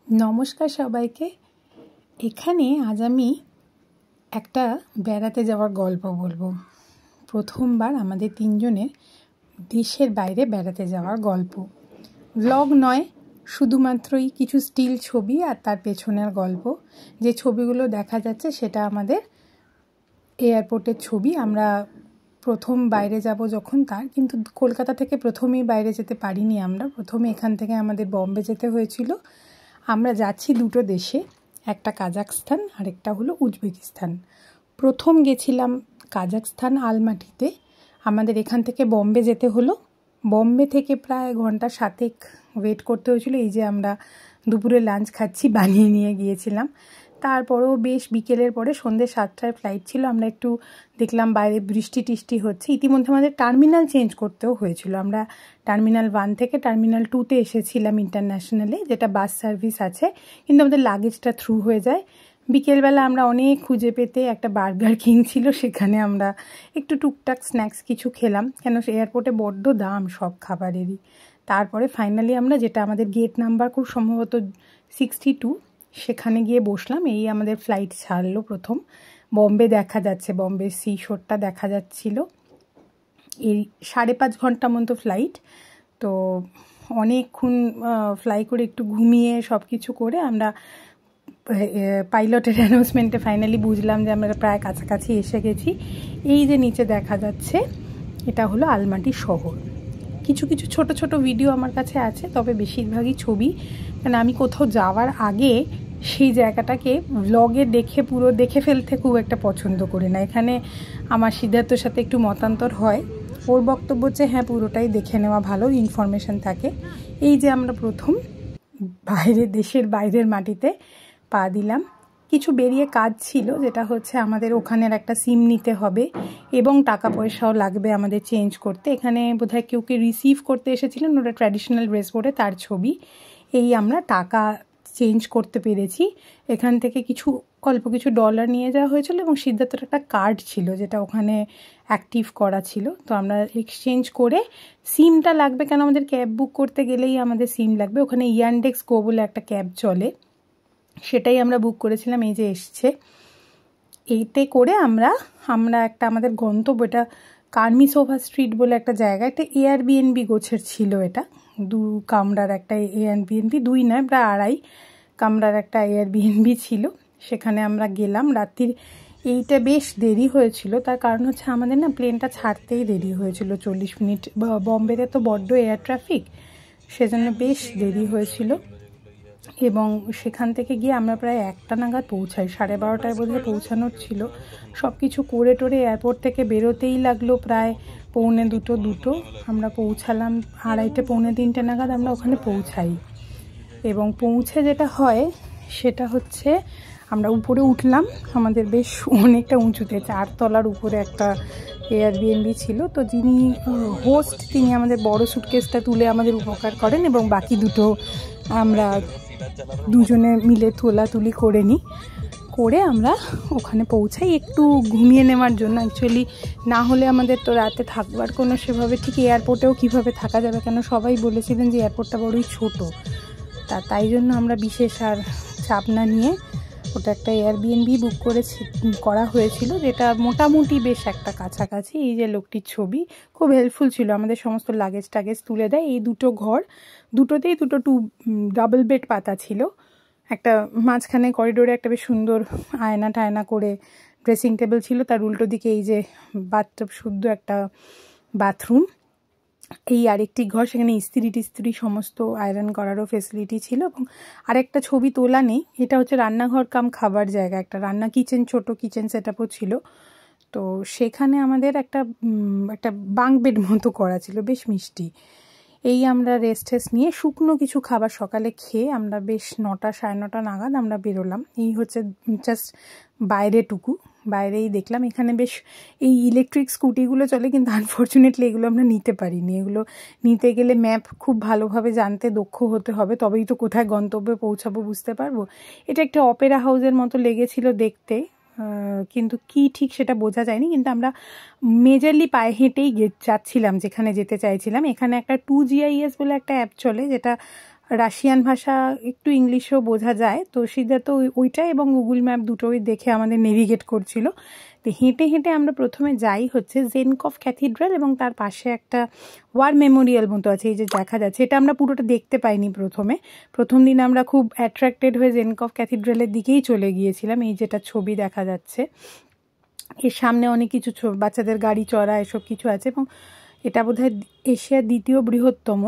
নমস্কার সবাইকে। এখানে আজ আমি একটা বেড়াতে যাওয়ার গল্প বলবো। প্রথমবার আমাদের তিনজনের দেশের বাইরে বেড়াতে যাওয়ার গল্প। ব্লগ নয়, শুধুমাত্রই কিছু স্টিল ছবি আর তার পেছনের গল্প। যে ছবিগুলো দেখা যাচ্ছে সেটা আমাদের এয়ারপোর্টের ছবি। আমরা প্রথম বাইরে যাব যখন কিন্তু কলকাতা থেকে প্রথমেই বাইরে যেতে পারিনি। আমরা প্রথমে এখান থেকে আমাদের বম্বে যেতে হয়েছিল। আমরা যাচ্ছি দুটো দেশে, একটা কাজাখস্তান আর একটা হলো উজবেকিস্তান। প্রথম গেছিলাম কাজাখস্তান আলমাটিতে। আমাদের এখান থেকে বম্বে যেতে হলো। বম্বে থেকে প্রায় ঘন্টা 7 ওয়েট করতে হয়েছিল। এই যে আমরা দুপুরে লাঞ্চ খাচ্ছি, বানিয়ে নিয়ে গিয়েছিলাম। তারপরেও বেশ বিকেলের পরে সন্ধ্যে 7টায় ফ্লাইট ছিল। আমরা একটু দেখলাম বাইরে বৃষ্টি টিষ্টি হচ্ছে। ইতিমধ্যে আমাদের টার্মিনাল চেঞ্জ করতেও হয়েছিল। আমরা টার্মিনাল 1 থেকে টার্মিনাল 2তে এসেছিলাম ইন্টারন্যাশনালে, যেটা বাস সার্ভিস আছে, কিন্তু আমাদের লাগেজটা থ্রু হয়ে যায়। বিকেলবেলা আমরা অনেক খুঁজে পেতে একটা বার্গার কিং ছিল, সেখানে আমরা একটু টুকটাক স্ন্যাক্স কিছু খেলাম, কেন এয়ারপোর্টে বড্ড দাম সব খাবারেরই। তারপরে ফাইনালি আমরা, যেটা আমাদের গেট নাম্বার খুব সম্ভবত 62, সেখানে গিয়ে বসলাম। এই আমাদের ফ্লাইট ছাড়লো প্রথম। বম্বে দেখা যাচ্ছে, বম্বে সি শোরটা দেখা যাচ্ছিল। এই 5.5 ঘন্টা মতো ফ্লাইট। তো অনেকক্ষণ ফ্লাই করে একটু ঘুমিয়ে সব কিছু করে আমরা পাইলটের অ্যানাউন্সমেন্টে ফাইনালি বুঝলাম যে আমরা প্রায় কাছাকাছি এসে গেছি। এই যে নিচে দেখা যাচ্ছে, এটা হলো আলমাটি শহর। কিছু কিছু ছোট ছোট ভিডিও আমার কাছে আছে, তবে বেশিরভাগই ছবি। কারণ আমি কোথাও যাওয়ার আগে সেই জায়গাটাকে ব্লগে পুরো দেখে ফেলতে খুব একটা পছন্দ করি না। এখানে আমার সিদ্ধার্থর সাথে একটু মতান্তর হয়। ওর বক্তব্য হচ্ছে হ্যাঁ, পুরোটাই দেখে নেওয়া ভালো, ইনফরমেশন থাকে। এই যে আমরা প্রথম দেশের বাইরের মাটিতে পা দিলাম। কিছু বেরিয়ে কাজ ছিল, যেটা হচ্ছে আমাদের ওখানের একটা সিম নিতে হবে এবং টাকা পয়সাও লাগবে আমাদের চেঞ্জ করতে। এখানে বোধহয় কেউকে রিসিভ করতে এসেছিলেন, ওটা ট্র্যাডিশনাল ড্রেস পরে, তার ছবি। এই আমরা টাকা চেঞ্জ করতে পেরেছি। এখান থেকে অল্প কিছু ডলার নিয়ে যাওয়া হয়েছিল এবং সিদ্ধার্থের একটা কার্ড ছিল যেটা ওখানে অ্যাক্টিভ করা ছিল। তো আমরা এক্সচেঞ্জ করে, সিমটা লাগবে কেন, আমাদের ক্যাব বুক করতে গেলেই আমাদের সিম লাগবে। ওখানে ইয়ান্ডেক্স গো বলে একটা ক্যাব চলে, সেটাই আমরা বুক করেছিলাম। এই যে এসছে, এইতে করে আমরা একটা আমাদের গন্তব্য, এটা কার্মিসোভা স্ট্রিট বলে একটা জায়গা। একটা এয়ারবিএনবি গোছের ছিল। এটা 2 কামরার একটা এয়ারবিএনবি, 2 নয় প্রায় 2.5 কামরার একটা এয়ারবিএনবি ছিল। সেখানে আমরা গেলাম রাত্রির। এইটা বেশ দেরি হয়েছিল, তার কারণ হচ্ছে আমাদের না প্লেনটা ছাড়তেই দেরি হয়েছিল 40 মিনিট। বম্বেতে তো বড্ড এয়ার ট্রাফিক, সেজন্য বেশ দেরি হয়েছিল। এবং সেখান থেকে গিয়ে আমরা প্রায় 1টা নাগাদ পৌঁছাই। 12:30টায় বোধহয় পৌঁছানোর ছিল। সব কিছু করে টোরে এয়ারপোর্ট থেকে বেরোতেই লাগলো প্রায় 2:45। আমরা পৌঁছালাম 2:30 3:45 নাগাদ আমরা ওখানে পৌঁছাই। এবং পৌঁছে যেটা হয় সেটা হচ্ছে, আমরা উপরে উঠলাম। আমাদের বেশ অনেকটা উঁচুতে, 4 তলার উপরে একটা এয়ারবিএনবি ছিল। তো যিনি হোস্ট, তিনি আমাদের বড় সুটকেসটা তুলে আমাদের উপকার করেন এবং বাকি দুটো আমরা দুজনে মিলে তোলাতুলি করে আমরা ওখানে পৌঁছাই একটু ঘুমিয়ে নেওয়ার জন্য। অ্যাকচুয়ালি না হলে আমাদের তো রাতে থাকবার কোনো সেভাবে, ঠিক এয়ারপোর্টেও কিভাবে থাকা যাবে, কেন সবাই বলেছিলেন যে এয়ারপোর্টটা বড়ই ছোট। তাই জন্য আমরা বিশেষ আর চাপ না নিয়ে ওটা একটা এয়ারবিএনবি বুক করা হয়েছিল, যেটা মোটামুটি বেশ একটা কাছাকাছি। এই যে লোকটির ছবি, খুব হেল্পফুল ছিল, আমাদের সমস্ত লাগেজ তুলে দেয়। এই দুটো ঘর, দুটোতেই দুটো ডাবল বেড পাতা ছিল। একটা মাঝখানে করিডোরে একটা বেশ সুন্দর আয়না করে ড্রেসিং টেবিল ছিল, তার উল্টো দিকে এই যে বাথটব, শুদ্ধ একটা বাথরুম। এই আরেকটি ঘর, সেখানে ইস্ত্রি সমস্ত আয়রন করারও ফেসিলিটি ছিল। এবং আরেকটা ছবি তোলা নেই, এটা হচ্ছে রান্নাঘর কাম খাবার জায়গা, একটা ছোট কিচেন সেটআপও ছিল। তো সেখানে আমাদের একটা বাঙ্ক বেড মতো করা ছিল, বেশ মিষ্টি। এই আমরা রেস্ট নিয়ে শুকনো কিছু খাবার সকালে খেয়ে আমরা বেশ 9টা 9:30 নাগাদ আমরা বেরোলাম। এই হচ্ছে জাস্ট বাইরেই দেখলাম। এখানে বেশ এই ইলেকট্রিক স্কুটিগুলো চলে, কিন্তু আনফর্চুনেটলি এগুলো আমরা নিতে পারিনি। এগুলো নিতে গেলে ম্যাপ খুব ভালোভাবে জানতে দক্ষ হতে হবে, তবেই তো কোথায় গন্তব্যে পৌঁছাবো বুঝতে পারবো। এটা একটা অপেরা হাউসের মতো লেগেছিল দেখতে, কিন্তু কি ঠিক সেটা বোঝা যায়নি। কিন্তু আমরা মেজারলি পায়ে হেঁটেই যাচ্ছিলাম যেখানে যেতে চাইছিলাম। এখানে একটা 2GIS বলে একটা অ্যাপ চলে, যেটা রাশিয়ান ভাষা, একটু ইংলিশও বোঝা যায়। তো সিদ্ধার্থ ওইটা এবং গুগল ম্যাপ দুটোই দেখে আমাদের নেভিগেট করছিল। তো হেঁটে হেঁটে আমরা প্রথমে যাই হচ্ছে জেনকভ ক্যাথিড্রাল, এবং তার পাশে একটা ওয়ার মেমোরিয়াল মতো আছে, এই যে দেখা যাচ্ছে। এটা আমরা পুরোটা দেখতে পাইনি প্রথম দিন আমরা খুব অ্যাট্রাক্টেড হয়ে জেনকভ ক্যাথিড্রালের দিকেই চলে গিয়েছিলাম। এই যেটা ছবি দেখা যাচ্ছে, এর সামনে অনেক কিছু বাচ্চাদের গাড়ি চড়া এসব কিছু আছে, এবং এটা বোধহয় এশিয়ার দ্বিতীয় বৃহত্তম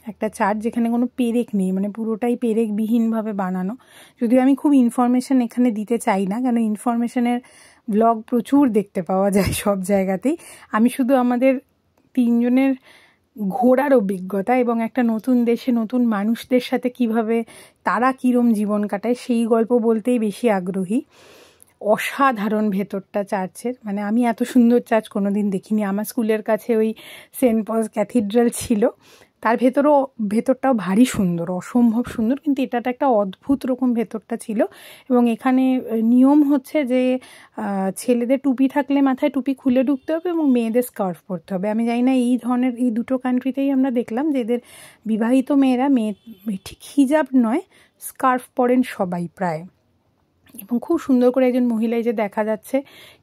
একটা চার্চ, যেখানে কোনো পেরেক নেই, মানে পুরোটাই পেরেকবিহীনভাবে বানানো। যদিও আমি খুব ইনফরমেশন এখানে দিতে চাই না, কারণ ইনফরমেশনের ব্লগ প্রচুর দেখতে পাওয়া যায় সব জায়গাতেই। আমি শুধু আমাদের তিনজনের ঘোরার অভিজ্ঞতা এবং একটা নতুন দেশে নতুন মানুষদের সাথে কিভাবে তারা কীরম জীবন কাটায় সেই গল্প বলতেই বেশি আগ্রহী। অসাধারণ ভেতরটা চার্চের, মানে আমি এত সুন্দর চার্চ কোনোদিন দেখিনি। আমার স্কুলের কাছে ওই সেন্ট পলস ক্যাথিড্রাল ছিল, তার ভেতরটাও ভারী সুন্দর, অসম্ভব সুন্দর, কিন্তু এটা একটা অদ্ভুত রকম ভেতরটা ছিল। এবং এখানে নিয়ম হচ্ছে যে ছেলেদের টুপি থাকলে মাথায় টুপি খুলে ঢুকতে হবে এবং মেয়েদের স্কার্ফ পরতে হবে। আমি জানি না এই ধরনের এই দুটো কান্ট্রিতেই আমরা দেখলাম যে এদের বিবাহিত মেয়েরা ঠিক হিজাব নয়, স্কার্ফ পরেন সবাই প্রায়। এবং খুব সুন্দর করে একজন মহিলা যে দেখা যাচ্ছে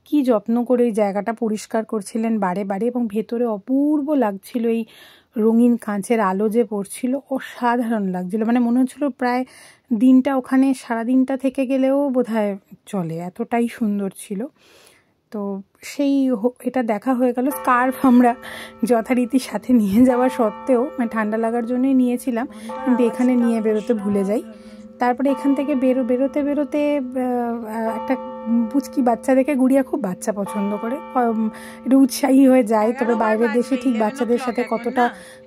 কি যত্ন করে এই জায়গাটা পরিষ্কার করছিলেন বারে বারে, এবং ভেতরে অপূর্ব লাগছিল এই রঙিন কাঁচের আলো যে পড়ছিল, অসাধারণ লাগছিল। মানে মনে হচ্ছিল প্রায় দিনটা ওখানে, সারাদিনটা থেকে গেলেও বোধহয় চলে, এতটাই সুন্দর ছিল। তো এটা দেখা হয়ে গেল। স্কার্ফ আমরা যথারীতি সাথে নিয়ে যাওয়া সত্ত্বেও, মানে ঠান্ডা লাগার জন্যই নিয়েছিলাম, কিন্তু এখানে নিয়ে বেরোতে ভুলে যাই। তারপরে এখান থেকে বেরোতে একটা পুচকি বাচ্চা দেখে, গুড়িয়া খুব বাচ্চা পছন্দ করে, একটু উৎসাহী হয়ে যায়। তবে বাইরের দেশে ঠিক বাচ্চাদের সাথে কতটা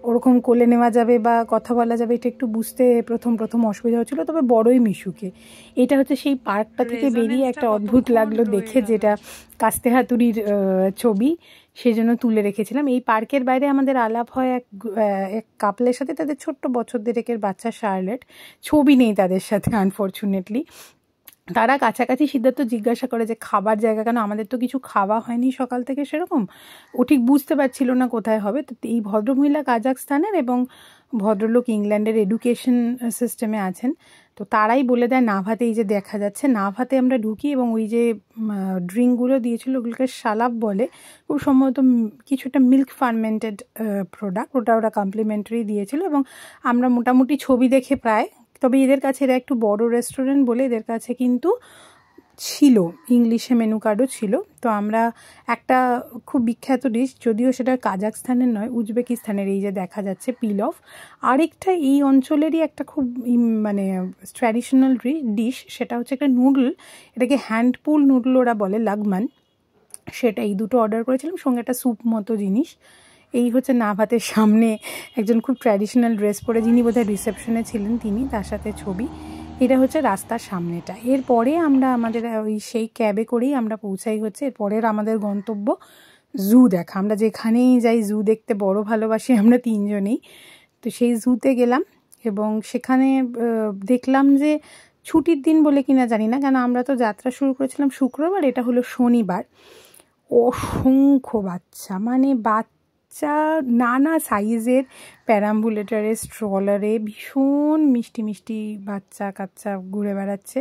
ওরকম কোলে নেওয়া যাবে বা কথা বলা যাবে এটা একটু বুঝতে প্রথম অসুবিধা হচ্ছিল, তবে বড়ই মিশুকে। এটা হচ্ছে সেই পার্কটা থেকে বেরিয়ে একটা অদ্ভুত লাগলো দেখে, যেটা কাস্তে হাতুড়ির ছবি, সেজন্য তুলে রেখেছিলাম। এই পার্কের বাইরে আমাদের আলাপ হয় এক কাপলের সাথে, তাদের ছোট্ট বছর দেড়েকের বাচ্চা শার্লেট। ছবি নেই তাদের সাথে আনফর্চুনেটলি। তারা কাছাকাছি সিদ্ধার্থ জিজ্ঞাসা করে যে খাবার জায়গা কেন, আমাদের তো কিছু খাওয়া হয়নি সকাল থেকে সেরকম, ও ঠিক বুঝতে পারছিল না কোথায় হবে। তো এই ভদ্রমহিলা কাজাকস্তানের এবং ভদ্রলোক ইংল্যান্ডের এডুকেশন সিস্টেমে আছেন, তো তারাই বলে দেয় নাভাতে। এই যে দেখা যাচ্ছে নাভাতে আমরা ঢুকি, এবং ওই যে ড্রিঙ্কগুলো দিয়েছিল ওগুলোকে শালাব বলে, খুব সম্ভবত কিছুটা মিল্ক ফার্মেন্টেড প্রোডাক্ট, ওরা কমপ্লিমেন্টারি দিয়েছিল। এবং আমরা মোটামুটি ছবি দেখে প্রায়, তবে এদের কাছে এরা একটু বড় রেস্টুরেন্ট বলে এদের কাছে কিন্তু ছিল ইংলিশে মেনু কার্ডও ছিল। তো আমরা একটা খুব বিখ্যাত ডিশ, যদিও সেটা কাজাকস্তানের নয়, উজবেকিস্তানের, এই যে দেখা যাচ্ছে পিলফ। আরেকটা এই অঞ্চলেরই একটা খুব মানে ট্র্যাডিশনাল ডিশ, সেটা হচ্ছে একটা নুডল, এটাকে হ্যান্ড পুল নুডল ওরা বলে, লাগমান। সেটা এই দুটো অর্ডার করেছিলাম, সঙ্গে একটা স্যুপ মতো জিনিস। এই হচ্ছে নাভাতের সামনে একজন খুব ট্র্যাডিশনাল ড্রেস পরে, যিনি বোধহয় রিসেপশনে ছিলেন তিনি, তার সাথে ছবি। এটা হচ্ছে রাস্তার সামনেটা। এরপরে আমরা আমাদের সেই ক্যাবে করেই আমরা পৌঁছাই হচ্ছে এরপরের আমাদের গন্তব্য জু দেখা। আমরা যেখানেই যাই জু দেখতে বড় ভালোবাসি আমরা তিনজনেই। তো সেই জুতে গেলাম, এবং সেখানে দেখলাম যে ছুটির দিন বলে কিনা জানি না, কেন আমরা তো যাত্রা শুরু করেছিলাম শুক্রবার, এটা হলো শনিবার। অসংখ্য বাচ্চা, মানে বাচ্চা নানা সাইজের, প্যারাম্বুলেটারে, স্ট্রলারে, ভীষণ মিষ্টি মিষ্টি বাচ্চা কাচ্চা ঘুরে বেড়াচ্ছে।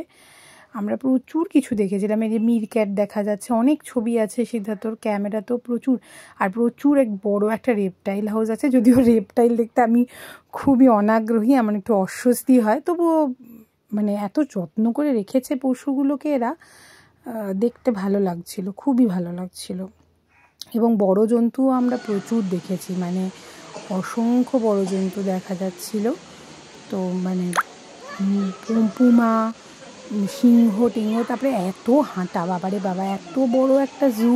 আমরা প্রচুর কিছু দেখেছিলাম। এই যে মিরক্যাট দেখা যাচ্ছে, অনেক ছবি আছে সিদ্ধার্থর ক্যামেরাতেও প্রচুর, আর প্রচুর এক বড় একটা রেপটাইল হাউস আছে। যদিও রেপটাইল দেখতে আমি খুবই অনাগ্রহী, আমার একটু অস্বস্তি হয়, তবুও মানে এত যত্ন করে রেখেছে পশুগুলোকে এরা, দেখতে ভালো লাগছিল, খুবই ভালো লাগছিল। এবং বড় জন্তুও আমরা প্রচুর দেখেছি, মানে অসংখ্য বড় জন্তু দেখা যাচ্ছিল। তো মানে পুমা, সিংহ টিংহ, তারপরে এত হাঁটা, বাবারে বাবা, এত বড় একটা জু।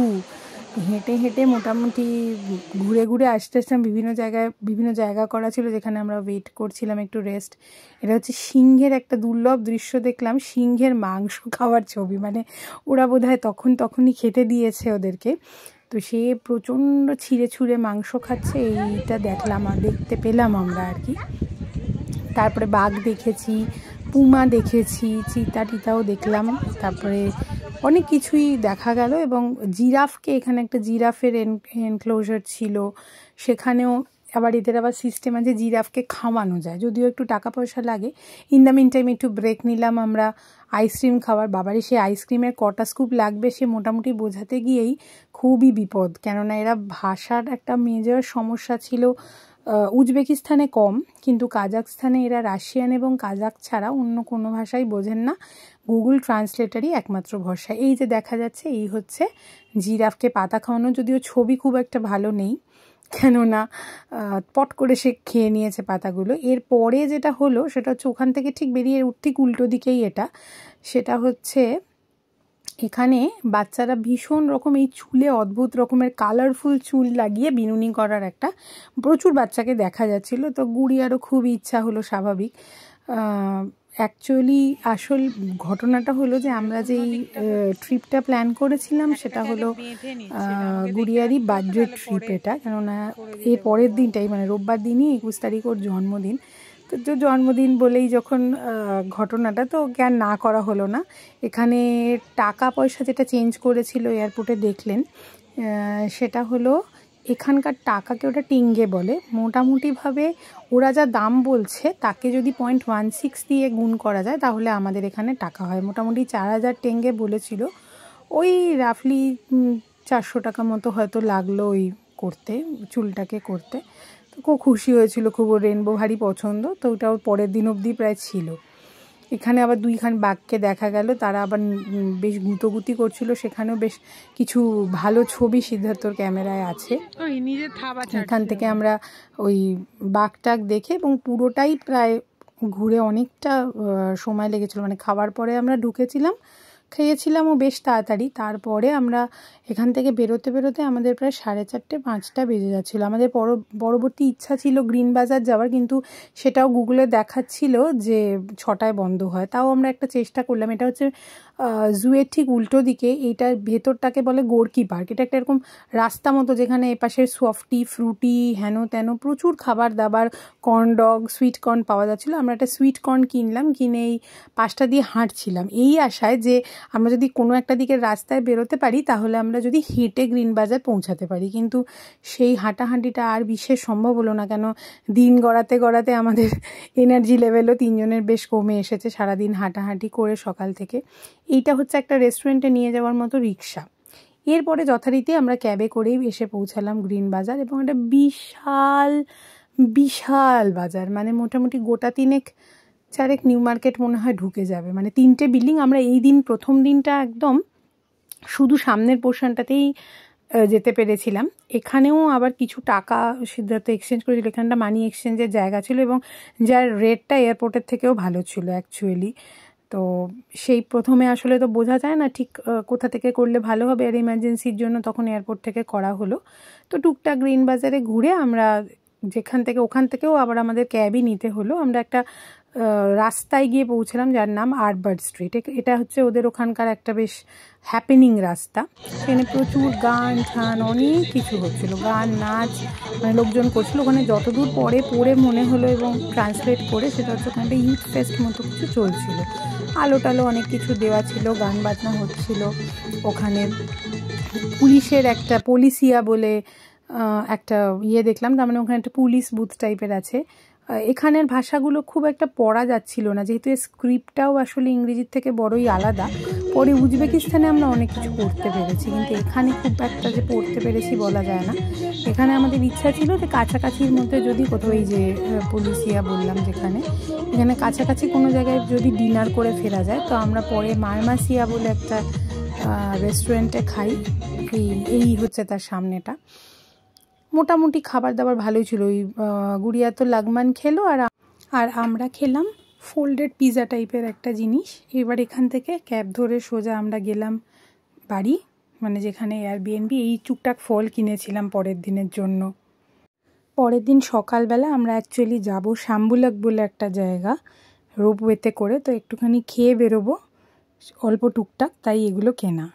হেঁটে হেঁটে মোটামুটি ঘুরে ঘুরে আসতে আসতাম, বিভিন্ন জায়গা করা ছিল যেখানে আমরা ওয়েট করছিলাম একটু রেস্ট। এটা হচ্ছে সিংহের একটা দুর্লভ দৃশ্য দেখলাম, সিংহের মাংস খাওয়ার ছবি, মানে ওরা বোধহয় তখনই খেতে দিয়েছে ওদেরকে। তো সে প্রচণ্ড ছিঁড়ে ছুঁড়ে মাংস খাচ্ছে, এইটা দেখতে পেলাম আমরা আর কি। তারপরে বাঘ দেখেছি, পুমা দেখেছি, চিতা টিতাও দেখলাম, তারপরে অনেক কিছুই দেখা গেল। এবং জিরাফকে, এখানে একটা জিরাফের এনক্লোজার ছিল, সেখানেও আবার এদের আবার সিস্টেম আছে জিরাফকে খাওয়ানো যায়, যদিও একটু টাকা পয়সা লাগে। ইন দ্য মিন টাইম একটু ব্রেক নিলাম আমরা আইসক্রিম খাওয়ার। বাবারই সে আইসক্রিমের কটা স্কুপ লাগবে সে মোটামুটি বোঝাতে গিয়েই খুবই বিপদ, কেননা এরা ভাষার একটা মেজর সমস্যা ছিল। উজবেকিস্তানে কম, কিন্তু কাজাকস্তানে এরা রাশিয়ান এবং কাজাক ছাড়া অন্য কোনো ভাষাই বোঝেন না, গুগল ট্রান্সলেটারই একমাত্র ভরসা। এই যে দেখা যাচ্ছে এই হচ্ছে জিরাফকে পাতা খাওয়ানো, যদিও ছবি খুব একটা ভালো নেই, কেননা পট করে সে খেয়ে নিয়েছে পাতাগুলো। এরপরে যেটা হলো সেটা হচ্ছে ওখান থেকে ঠিক বেরিয়ে ঠিক উল্টো দিকেই এটা, সেটা হচ্ছে এখানে বাচ্চারা ভীষণ রকম এই চুলে অদ্ভুত রকমের কালারফুল চুল লাগিয়ে বিনুনি করার একটা প্রচুর বাচ্চাকে দেখা যাচ্ছিল। তো গুড়িয়ারও খুব ইচ্ছা হলো, স্বাভাবিক। অ্যাকচুয়ালি আসল ঘটনাটা হলো যে আমরা যেই ট্রিপটা প্ল্যান করেছিলাম সেটা হলো গুড়িয়ারই বার্থডে ট্রিপ এটা, কেননা এর পরের দিনটাই মানে রোববার দিনই 21 তারিখ ওর জন্মদিন। তো জন্মদিন বলেই যখন ঘটনাটা, তো জ্ঞান না করা হলো না। এখানে টাকা পয়সা যেটা চেঞ্জ করেছিল এয়ারপোর্টে দেখলেন, সেটা হলো এখানকার টাকাকে ওটা টিঙ্গে বলে। মোটামুটিভাবে ওরা যা দাম বলছে তাকে যদি 0.16 দিয়ে গুণ করা যায় তাহলে আমাদের এখানে টাকা হয়। মোটামুটি 4000 টেঙ্গে বলেছিল, ওই রাফলি 400 টাকা মতো হয়তো লাগলো ওই করতে, চুলটাকে করতে। তো খুব খুশি হয়েছিল, খুব রেনবো ভারী পছন্দ, তো ওটা ওর পরের দিন অবধি প্রায় ছিল। এখানে আবার 2খান বাঘকে দেখা গেল, তারা আবার বেশ গুঁতোগুতি করছিল, সেখানেও বেশ কিছু ভালো ছবি সিদ্ধার্থর ক্যামেরায় আছে। এখান থেকে আমরা ওই বাঘটাক দেখে এবং পুরোটাই প্রায় ঘুরে অনেকটা সময় লেগেছিল, মানে খাবার পরে আমরা ঢুকেছিলাম, খেয়েছিলামও বেশ তাড়াতাড়ি। তারপরে আমরা এখান থেকে বেরোতে বেরোতে আমাদের প্রায় 4:30-5টা বেজে যাচ্ছিলো। আমাদের পরবর্তী ইচ্ছা ছিল গ্রিন বাজার যাওয়ার, কিন্তু সেটাও গুগলে দেখাচ্ছিল যে 6টায় বন্ধ হয়। তাও আমরা একটা চেষ্টা করলাম। এটা হচ্ছে জুয়ের ঠিক উল্টো দিকে, এইটার ভেতরটাকে বলে গোর্কি পার্ক। এটা একটা এরকম রাস্তা মতো, যেখানে এপাশে সফটি ফ্রুটি হেন তেন প্রচুর খাবার দাবার, কর্ন ডগ, সুইট কর্ন পাওয়া যাচ্ছিলো। আমরা একটা সুইট কর্ন কিনলাম, কিনে এই পাশটা দিয়ে হাঁটছিলাম এই আশায় যে আমরা যদি কোনো একটা দিকের রাস্তায় বেরোতে পারি তাহলে আমরা যদি হেঁটে গ্রিন বাজার পৌঁছাতে পারি। কিন্তু সেই হাঁটাহাঁটিটা আর বিশেষ সম্ভব হলো না, কেন দিন গড়াতে গড়াতে আমাদের এনার্জি লেভেলও 3জনের বেশ কমে এসেছে সারাদিন হাঁটাহাঁটি করে সকাল থেকে। এইটা হচ্ছে একটা রেস্টুরেন্টে নিয়ে যাওয়ার মতো রিক্সা। এরপরে যথারীতি আমরা ক্যাবে করেই এসে পৌঁছালাম গ্রিন বাজার, এবং একটা বিশাল বিশাল বাজার, মানে মোটামুটি গোটা 3-4 নিউ মার্কেট মনে হয় ঢুকে যাবে, মানে 3টে বিল্ডিং। আমরা এই দিন প্রথম দিনটা একদম শুধু সামনের পোর্শনটাতেই যেতে পেরেছিলাম। এখানেও আবার কিছু টাকা সিদ্ধার্থ এক্সচেঞ্জ করেছিল, এখানটা মানি এক্সচেঞ্জের জায়গা ছিল এবং যার রেটটা এয়ারপোর্টের থেকেও ভালো ছিল অ্যাকচুয়ালি। তো সেই প্রথমে আসলে তো বোঝা যায় না ঠিক কোথা থেকে করলে ভালো হবে, আর ইমার্জেন্সির জন্য তখন এয়ারপোর্ট থেকে করা হলো। তো টুকটাক গ্রিন বাজারে ঘুরে আমরা যেখান থেকে ওখান থেকেও আবার আমাদের ক্যাবই নিতে হলো। আমরা একটা রাস্তায় গিয়ে পৌঁছলাম যার নাম আরবার্ড স্ট্রিট। এটা হচ্ছে ওদের ওখানকার একটা বেশ হ্যাপেনিং রাস্তা, সেখানে প্রচুর গান ঠান অনেক কিছু হচ্ছিল, গান নাচ মানে লোকজন করছিল। ওখানে যতদূর পড়ে মনে হলো এবং ট্রান্সলেট করে সেটা হচ্ছে ওখানে একটা ইউথ ফেস্ট মতো কিছু চলছিল, আলো টালো অনেক কিছু দেওয়া ছিল, গান বাজনা হচ্ছিল। ওখানে পুলিশের একটা পলিসিয়া বলে একটা দেখলাম, তার মানে ওখানে একটা পুলিশ বুথ টাইপের আছে। এখানের ভাষাগুলো খুব একটা পড়া যাচ্ছিল না, যেহেতু স্ক্রিপ্টটাও আসলে ইংরেজির থেকে বড়ই আলাদা। পরে উজবেকিস্তানে আমরা অনেক কিছু পড়তে পেরেছি, কিন্তু এখানে খুব একটা যে পড়তে পেরেছি বলা যায় না। এখানে আমাদের ইচ্ছা ছিল যে কাছাকাছির মধ্যে যদি কোথাও, এই যে পুলিশিয়া বললাম যেখানে, এখানে কাছাকাছি কোনো জায়গায় যদি ডিনার করে ফেরা যায়। তো আমরা পরে মারমাসিয়া বলে একটা রেস্টুরেন্টে খাই, এই হচ্ছে তার সামনেটা। মোটামুটি খাবার দাবার ভালোই ছিল। ওই গুড়িয়া তো লাগমান খেলো, আর আমরা খেলাম ফোল্ডেড পিৎজা টাইপের একটা জিনিস। এবার এখান থেকে ক্যাব ধরে সোজা আমরা গেলাম বাড়ি, মানে যেখানে এয়ারবিএনবি। এই টুকটাক ফল কিনেছিলাম পরের দিনের জন্য। পরের দিন সকালবেলা আমরা অ্যাকচুয়ালি যাব শাম্বুলাক বলে একটা জায়গা রোপওয়েতে করে, তো একটুখানি খেয়ে বেরোবো অল্প টুকটাক, তাই এগুলো কেনা।